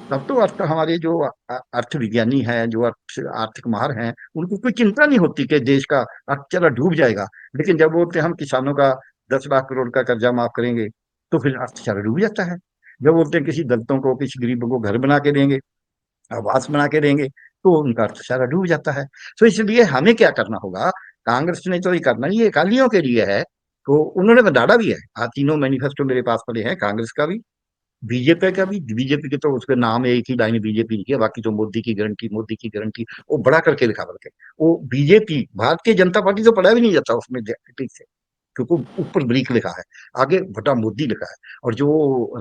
तब तो अर्थ हमारे जो अर्थ विज्ञानी हैं, जो आर्थिक माहर हैं, उनको कोई चिंता नहीं होती कि देश का अर्थचला डूब जाएगा। लेकिन जब बोलते हैं हम किसानों का 10 लाख करोड़ का कर्जा माफ करेंगे, तो फिर अर्थचला डूब जाता है। जब बोलते हैं किसी दलितों को, किसी गरीबों को घर बना के देंगे, आवास बना के देंगे, तो उनका अर्थशास्त्र डूब जाता है। तो इसलिए हमें क्या करना होगा, कांग्रेस ने तो ये करना, ये अकालियों के लिए है, तो उन्होंने डाला भी है, तीनों मैनिफेस्टो मेरे पास पड़े हैं, कांग्रेस का भी, बीजेपी का भी। बीजेपी के तो उसके नाम एक ही लाइन बीजेपी लिखी है, बाकी तो मोदी की गारंटी, मोदी की गारंटी, वो बड़ा करके लिखा, बल्कि वो बीजेपी, भारतीय जनता पार्टी तो पढ़ा भी नहीं जाता उसमें ठीक से, क्योंकि ऊपर ब्रीक लिखा है, आगे बटा मोदी लिखा है। और जो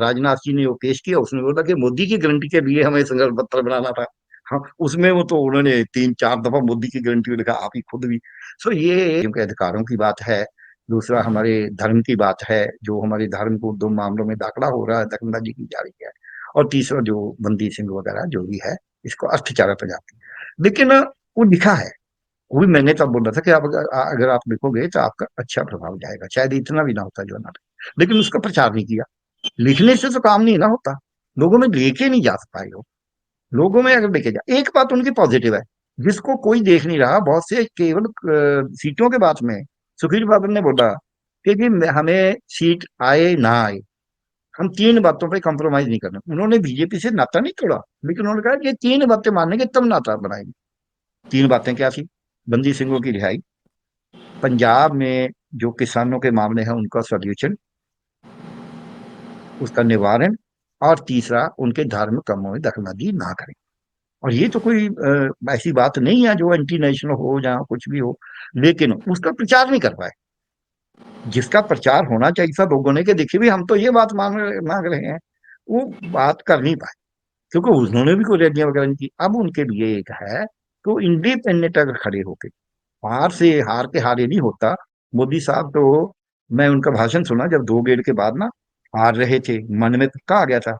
राजनाथ जी ने वो पेश किया, उसने बोला कि मोदी की गारंटी के लिए हमें संघर्ष पत्र बनाना था। हाँ, उसमें वो तो उन्होंने 3-4 दफा मोदी की गारंटी लिखा, आप ही खुद भी। सो ये उनके अधिकारों की बात है। दूसरा हमारे धर्म की बात है, जो हमारे धर्म को दो मामलों में दाखिला हो रहा है, दखलंदाजी की जा रही है। और तीसरा जो बंदी सिंह वगैरह जो भी है, इसको अर्थचारा प्रजाति, लेकिन वो लिखा है, वो भी मैंने तब बोला था कि आप अगर आप लिखोगे तो आपका अच्छा प्रभाव जाएगा, शायद इतना भी ना होता जो ना, लेकिन उसका प्रचार नहीं किया। लिखने से तो काम नहीं ना होता, लोगों में लेके नहीं जा पाए लोग, लोगों में अगर लेके जा, एक बात उनकी पॉजिटिव है, जिसको कोई देख नहीं रहा, बहुत से केवल सीटों के बात में, सुखबीर बादल ने बोला कि जी हमें सीट आए ना आए, हम 3 बातों पे कॉम्प्रोमाइज नहीं करना। उन्होंने बीजेपी से नाता नहीं तोड़ा, लेकिन उन्होंने कहा ये 3 बातें मानेंगे तब नाता बनाएंगे। 3 बातें क्या थी? बंदी सिंहों की रिहाई, पंजाब में जो किसानों के मामले हैं उनका सॉल्यूशन, उसका निवारण, और तीसरा उनके धार्मिक कामों में दखलंदाजी ना करें। और ये तो कोई ऐसी बात नहीं है जो एंटी नेशनल हो, जहाँ कुछ भी हो, लेकिन उसका प्रचार नहीं कर पाए, जिसका प्रचार होना चाहिए था लोगों ने कि देखिए भी हम तो ये बात मांग रहे हैं, वो बात कर नहीं पाए, क्योंकि उन्होंने भी कोई रैलियां वगैरह नहीं की। अब उनके लिए एक है तो इंडिपेंडेंट अगर खड़े होके, हार से हार के हारे नहीं होता। मोदी साहब तो, मैं उनका भाषण सुना जब 2 गेड़ के बाद ना हार रहे थे, मन में पक्का आ गया था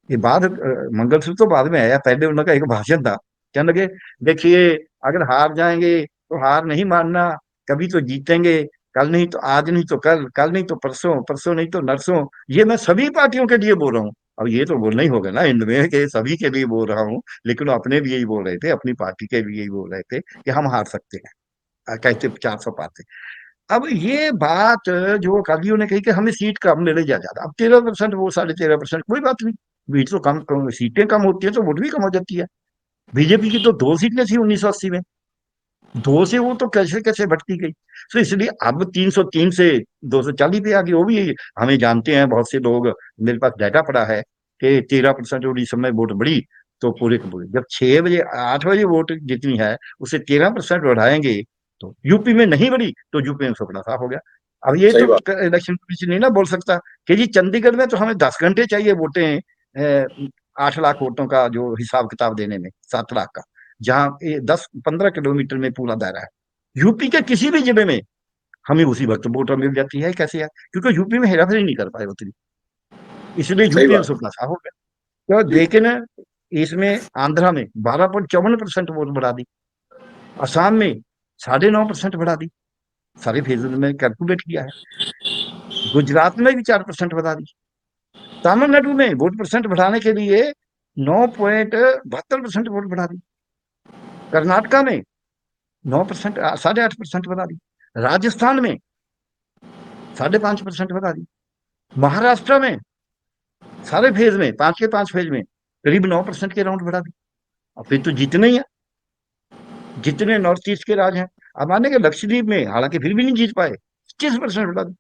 ये बाद मंगलसूत्र तो बाद में आया, पहले उनका एक भाषण था। कहने लगे, देखिए, अगर हार जाएंगे तो हार नहीं मानना, कभी तो जीतेंगे, कल नहीं तो आज, नहीं तो कल, कल नहीं तो परसों, परसों नहीं तो नरसों। ये मैं सभी पार्टियों के लिए बोल रहा हूँ। अब ये तो बोलना ही होगा ना एंड में कि सभी के लिए बोल रहा हूँ, लेकिन वो अपने भी यही बोल रहे थे, अपनी पार्टी के भी यही बोल रहे थे कि हम हार सकते हैं, कहते 400 पाते। अब ये बात जो अकालियों ने कही कि हमें सीट कम मिले ज्यादा, अब 13%, वो 13.5%, कोई बात नहीं। बीच तो सीटें कम होती है तो वोट भी कम हो जाती है। बीजेपी की तो 2 सीटें थी 1980 में, दो से वो तो कैसे कैसे भटकी गई। तो इसलिए अब 303 से 240 पे आ गई, वो भी हमें जानते हैं बहुत से लोग, मेरे पास डाटा पड़ा है कि 13% और इस समय वोट बढ़ी, तो पूरे के पूरे जब 6 बजे 8 बजे वोट जितनी है उसे 13% बढ़ाएंगे, तो यूपी में नहीं बढ़ी तो यूपी में सपना साफ हो गया। अब ये सही तो बात। इलेक्शन कमीशन नहीं ना बोल सकता कि जी चंडीगढ़ में तो हमें 10 घंटे चाहिए वोटें, 8 लाख वोटों का जो हिसाब किताब देने में, 7 लाख का, जहां 10-15 किलोमीटर में पूरा दायरा है। यूपी के किसी भी जिले में हमें उसी वक्त वोटर मिल जाती है, कैसे है, क्योंकि यूपी में हेराफेरी नहीं कर पाए उतनी, इसलिए सही यूपी में बात। सुपना साफ हो गया। तो जी। लेकिन इसमें आंध्रा में 12.54% वोट बढ़ा दी, असम में 9.5% बढ़ा दी, सारे फेज में कैलकुलेट किया है। गुजरात में भी 4% बढ़ा दी। तमिलनाडु में वोट परसेंट बढ़ाने के लिए 9.72% वोट बढ़ा दी। कर्नाटका में 9%, 8.5% बढ़ा दी। राजस्थान में 5.5% बढ़ा दी। महाराष्ट्र में सारे फेज में, 5 के 5 फेज में करीब 9% के राउंड बढ़ा दी। अब फिर तो जीतने ही है, जितने नॉर्थ ईस्ट के राज हैं। अब माने कि लक्षद्वीप में हालांकि फिर भी नहीं जीत पाए, 25% बढ़ा दी।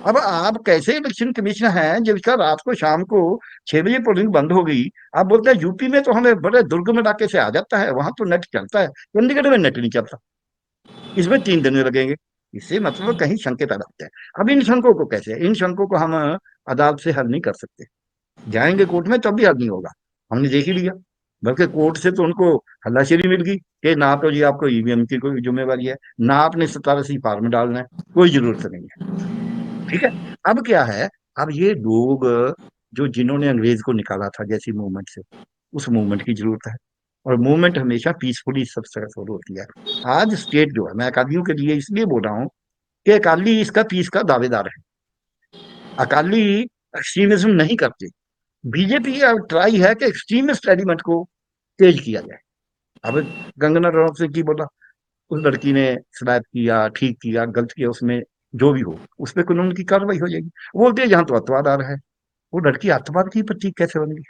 अब आप कैसे इलेक्शन कमिश्नर हैं जिसका रात को शाम को 6 बजे पोलिंग बंद हो गई, आप बोलते हैं यूपी में तो हमें बड़े दुर्गम इलाके से आ जाता है, वहां तो नेट चलता है, चंडीगढ़ में नेट नहीं चलता, इसमें 3 दिन लगेंगे। इससे मतलब कहीं शंके पैदा होते हैं। अब इन शंकों को कैसे, इन शंकों को हम अदालत से हल नहीं कर सकते, जाएंगे कोर्ट में तब भी हल नहीं होगा। हमने देख ही लिया, बल्कि कोर्ट से तो उनको हल्लाशेरी मिल गई कि ना तो जी आपको ईवीएम की कोई जिम्मेवारी है, ना आपने 17 फॉर्म डालना है, कोई जरूरत नहीं है। ठीक है। अब क्या है, अब ये लोग जो जिन्होंने अंग्रेज को निकाला था जैसी मूवमेंट से, उस मूवमेंट की जरूरत है, और मूवमेंट हमेशा पीसफुली सब सक्सेसफुल होती है। आज स्टेट जो है, मैं अकालियों के लिए इसलिए बोल रहा हूँ कि अकाली इसका पीस का दावेदार है। अकाली एक्सट्रीमिज्म नहीं करते। बीजेपी की अब ट्राई है कि एक्सट्रीमिस्ट एलिमेंट को तेज किया जाए। अब कंगना रनौत से की बोला, उस लड़की ने स्नैप किया, ठीक किया, गलत किया, उसमें जो भी हो उस पर कानून की कार्रवाई हो जाएगी। वो बोलते हैं जहां तो अतवाद आ रहा है, वो लड़की अतवाद की प्रतीक कैसे बन गई।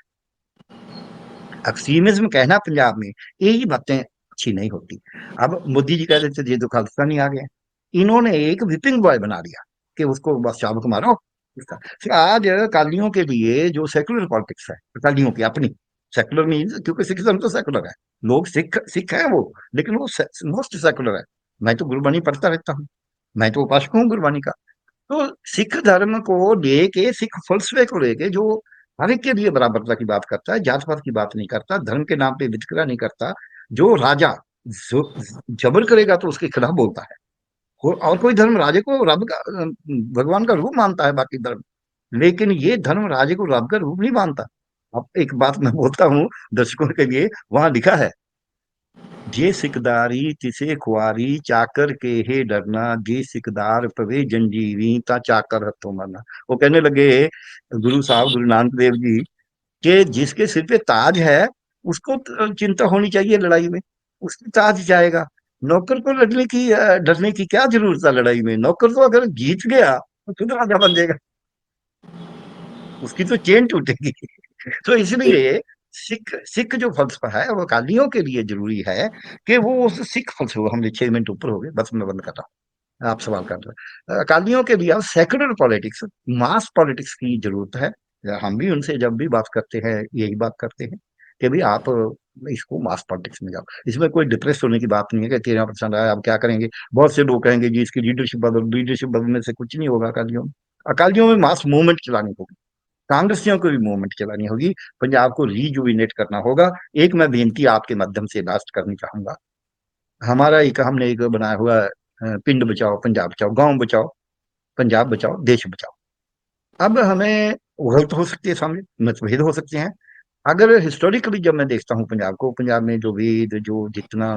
एक्सट्रीमिज्म कहना पंजाब में, यही बातें अच्छी नहीं होती। अब मोदी जी कह रहे थे ये तो खालिस्तानी आ गए, इन्होंने एक विपिंग बॉय बना दिया कि उसको बस चाबुक मारो इसका। फिर आज अकालियों के लिए जो सेकुलर पॉलिटिक्स है, अकालियों की अपनी, सेकुलर मीन क्योंकि सिखिज्म तो सेकुलर है, लोग सिख सिख है वो, लेकिन वो मोस्ट सेकुलर है। मैं तो गुरबानी पढ़ता रहता हूँ, मैं तो उपासक हूँ गुरबानी का। तो सिख धर्म को लेके, सिख फलसफे को लेके, जो हर एक के लिए बराबरता की बात करता है, जात पात की बात नहीं करता, धर्म के नाम पे वितकरा नहीं करता, जो राजा जबर करेगा तो उसके खिलाफ बोलता है। और कोई धर्म राजे को रब का, भगवान का रूप मानता है बाकी धर्म, लेकिन ये धर्म राजे को रब का रूप नहीं मानता। अब एक बात मैं बोलता हूँ दर्शकों के लिए, वहां लिखा है, जे सिकदारी तिसे खुआरी चाकर के हे डरना, जे सिकदार पवे जंजीरी ता चाकर हथों मरना। वो कहने लगे गुरु साहब, गुरु नानक देव जी, कि जिसके सिर पे ताज है उसको चिंता होनी चाहिए लड़ाई में, उसकी ताज जाएगा। नौकर को लड़ने की डरने की क्या जरूरत है लड़ाई में, नौकर तो अगर जीत गया तो खुद राजा बन जाएगा, उसकी तो चेन टूटेगी। तो जी। इसलिए सिख सिख जो फलसफा है वो अकालियों के लिए जरूरी है कि वो उस सिख फलसफे, हमने 6 मिनट ऊपर हो गए, बस मैं बंद कर रहा हूँ, आप सवाल कर रहे हैं। अकालियों के लिए अब सेकुलर पॉलिटिक्स, मास पॉलिटिक्स की जरूरत है। हम भी उनसे जब भी बात करते हैं यही बात करते हैं कि भाई आप इसको मास पॉलिटिक्स में जाओ, इसमें कोई डिप्रेस होने की बात नहीं है कि 13% आया अब क्या करेंगे। बहुत से लोग कहेंगे जी इसकी लीडरशिप बदलने से कुछ नहीं होगा अकालियों में। अकालियों में मास मूवमेंट चलानी होगी, कांग्रेसियों को भी मूवमेंट चलानी होगी, पंजाब को रीजुविनेट करना होगा। एक मैं बेनती आपके माध्यम से लास्ट करनी चाहूंगा। हमारा एक, हमने एक बनाया हुआ है, पिंड बचाओ पंजाब बचाओ, गांव बचाओ पंजाब बचाओ, देश बचाओ। अब हमें उगल तो हो सकती है सामने, मतभेद हो सकते हैं। अगर हिस्टोरिकली जब मैं देखता हूँ पंजाब को, पंजाब में जो वेद, जो जितना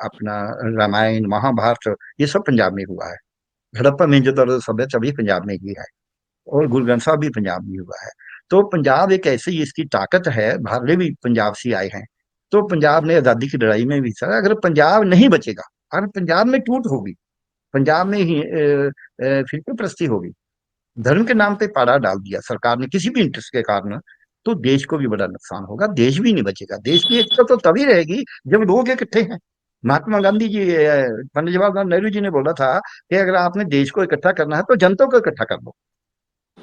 अपना रामायण महाभारत, ये सब पंजाब में हुआ है। हड़प्पा मोहनजोदड़ो सभ्यता भी पंजाब में ही है, और गुरु ग्रंथ साहब भी पंजाब में हुआ है। तो पंजाब एक ऐसी इसकी ताकत है, भाले भी पंजाब से आए हैं। तो पंजाब ने आजादी की लड़ाई में भी हिस्सा, अगर पंजाब नहीं बचेगा, अगर पंजाब में टूट होगी, पंजाब में ही फिरके प्रस्ती होगी, धर्म के नाम पे पाड़ा डाल दिया सरकार ने किसी भी इंटरेस्ट के कारण, तो देश को भी बड़ा नुकसान होगा, देश भी नहीं बचेगा। देश की एकता तो तभी रहेगी जब लोग इकट्ठे हैं। महात्मा गांधी जी, पंडित जवाहरलाल नेहरू जी ने बोला था कि अगर आपने देश को इकट्ठा करना है तो जनता को इकट्ठा कर लो।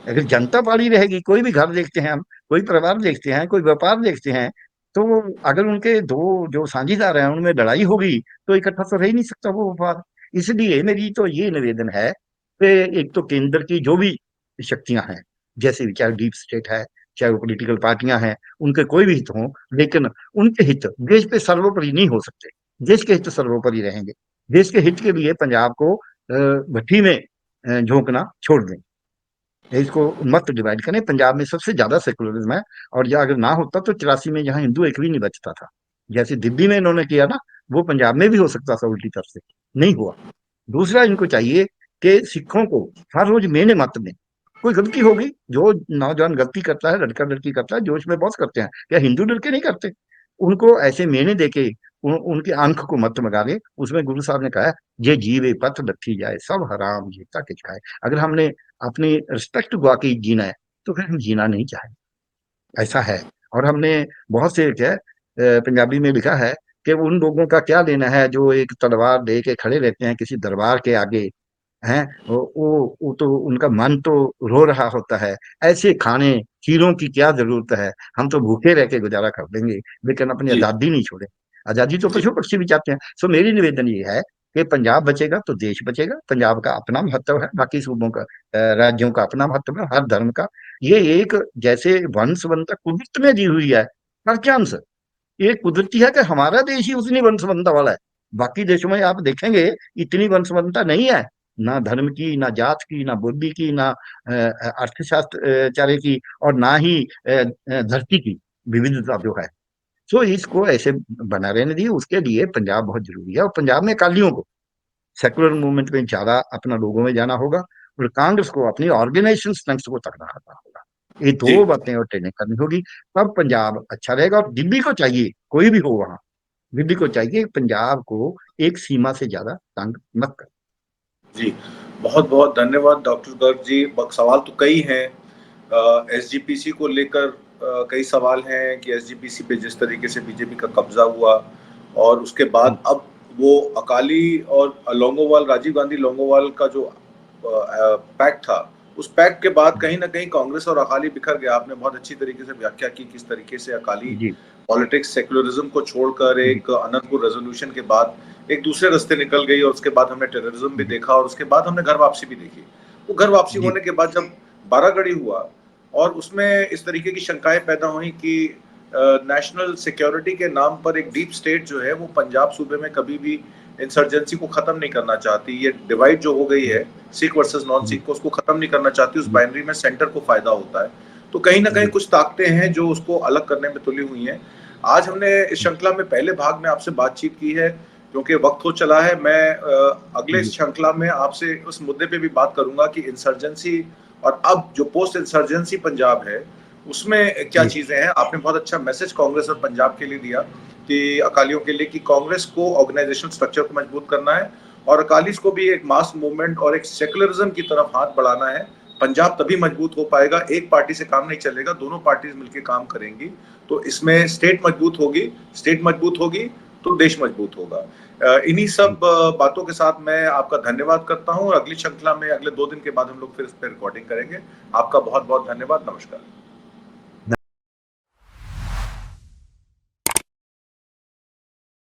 अगर जनता पाड़ी रहेगी, कोई भी घर देखते हैं हम, कोई परिवार देखते हैं, कोई व्यापार देखते हैं, तो अगर उनके दो जो साझीदार हैं उनमें लड़ाई होगी, तो इकट्ठा तो रह ही नहीं सकता वो व्यापार। इसलिए मेरी तो ये निवेदन है कि एक तो केंद्र की जो भी शक्तियां हैं, जैसे भी, चाहे डीप स्टेट है, चाहे वो पॉलिटिकल पार्टियां हैं, उनके कोई भी हित हो, लेकिन उनके हित देश पे सर्वोपरि नहीं हो सकते। देश के हित सर्वोपरि रहेंगे। देश के हित के लिए पंजाब को भट्ठी में झोंकना छोड़ दें, इसको मत डिवाइड करें। पंजाब में सबसे ज्यादा सेकुलरिज्म है, और यह अगर ना होता तो 84 में यहाँ हिंदू एक भी नहीं बचता था। जैसे दिल्ली में इन्होंने किया ना, वो पंजाब में भी हो सकता था उल्टी तरफ से, नहीं हुआ। दूसरा, इनको चाहिए कि सिखों को हर रोज मेने मत दें। कोई गलती होगी, जो नौजवान गलती करता है, लड़का लड़की करता है, जोश में बहुत करते हैं, क्या हिंदू लड़के नहीं करते? उनको ऐसे मेने देके उनके आंख को मत मगा दे। उसमें गुरु साहब ने कहा है, ये जीवे पथ लथी जाए सब हराम जीता के खाए। अगर हमने अपनी रिस्पेक्ट गवा के जीना है, तो फिर हम जीना नहीं चाहें, ऐसा है। और हमने बहुत से, क्या पंजाबी में लिखा है कि उन लोगों का क्या लेना है जो एक तलवार ले के खड़े रहते हैं किसी दरबार के आगे, हैं वो तो उनका मन तो रो रहा होता है। ऐसे खाने खीरों की क्या जरूरत है, हम तो भूखे रह के गुजारा कर देंगे, लेकिन अपनी जी, आजादी नहीं छोड़े। आजादी तो जी, पशु पक्षी भी चाहते हैं। सो मेरी निवेदन ये है कि पंजाब बचेगा तो देश बचेगा। पंजाब का अपना महत्व है, बाकी सूबों का, राज्यों का अपना महत्व है, हर धर्म का। ये एक जैसे वंशवनता कुदरत में दी हुई है, हर चांस ये कुदरती है कि हमारा देश ही उतनी वंशवनता वाला है। बाकी देशों में आप देखेंगे इतनी वंशवनता नहीं है, ना धर्म की, ना जात की, ना बुद्धि की, ना अर्थशास्त्र चारे की, और ना ही धरती की विविधता जो है। सो इसको ऐसे बना रहने दिए। उसके लिए पंजाब बहुत जरूरी है, और पंजाब में अकालियों को सेकुलर मूवमेंट में ज्यादा अपना लोगों में जाना होगा, और कांग्रेस को अपनी ऑर्गेनाइजेशन स्ट्रेंथ को तगड़ा रखना होगा। ये जी। दो बातें और ट्रेनिंग करनी होगी, तब पंजाब अच्छा रहेगा। और दिल्ली को चाहिए, कोई भी हो वहां, दिल्ली को चाहिए पंजाब को एक सीमा से ज्यादा तंग मत कर। जी, बहुत-बहुत धन्यवाद डॉक्टर गर्ग जी। ब सवाल तो कई हैं। एसजीपीसी को लेकर कई सवाल हैं कि एसजीपीसी पे जिस तरीके से बीजेपी का कब्ज़ा हुआ, और उसके बाद अब वो अकाली और लौंगोवाल, राजीव गांधी लोंगोवाल का जो पैक्ट था, उस पैक्ट के बाद कहीं न कहीं कांग्रेस और अकाली बिखर गया। आपने बहुत अच्छी तरीके से व्याख्या की, किस तरीके से अकाली जी पॉलिटिक्स सेक्युलरिज़्म को छोड़कर जी एक अनंतपुर रेज़ोल्यूशन के बाद एक दूसरे रास्ते निकल गई, और उसके बाद हमने टेररिज्म भी जी देखा, और उसके बाद हमने घर वापसी भी देखी। वो घर वापसी जी होने के बाद जब बारागढ़ी हुआ, और उसमें इस तरीके की शंकाएं पैदा हुई कि नेशनल सिक्योरिटी के नाम पर एक डीप स्टेट जो है वो पंजाब सूबे में कभी भी इंसर्जेंसी को खत्म नहीं करना चाहती। ये डिवाइड जो हो गई है सिख वर्सेस नॉन जी सिख को, उसको खत्म नहीं करना चाहती। उस जी बाइनरी में सेंटर को फायदा होता है। तो कहीं ना कहीं जी कुछ ताकतें हैं जो उसको अलग करने में तुली हुई हैं। आज हमने इस श्रृंखला में पहले भाग में आपसे बातचीत की है, क्योंकि वक्त हो चला है। मैं अगले जी श्रृंखला में आपसे उस मुद्दे पे भी बात करूंगा कि इंसर्जेंसी और अब जो पोस्ट इंसर्जेंसी पंजाब है उसमें क्या जी चीजें हैं। आपने बहुत अच्छा मैसेज कांग्रेस और पंजाब के लिए दिया, कि अकालियों के लिए, कि कांग्रेस को ऑर्गेनाइजेशनल स्ट्रक्चर को मजबूत करना है, और अकालीस को भी एक मास मूवमेंट और एक सेकुलरिज्म की तरफ हाथ बढ़ाना है। पंजाब तभी मजबूत हो पाएगा, एक पार्टी से काम नहीं चलेगा, दोनों पार्टीज मिलकर काम करेंगी। तो इसमें स्टेट मजबूत होगी, स्टेट मजबूत होगी तो देश मजबूत होगा। इन्हीं जी। सब बातों के साथ मैं आपका धन्यवाद करता हूं, और अगली श्रृंखला में अगले 2 दिन के बाद हम लोग फिर इस पर रिकॉर्डिंग करेंगे। आपका बहुत बहुत धन्यवाद। नमस्कार।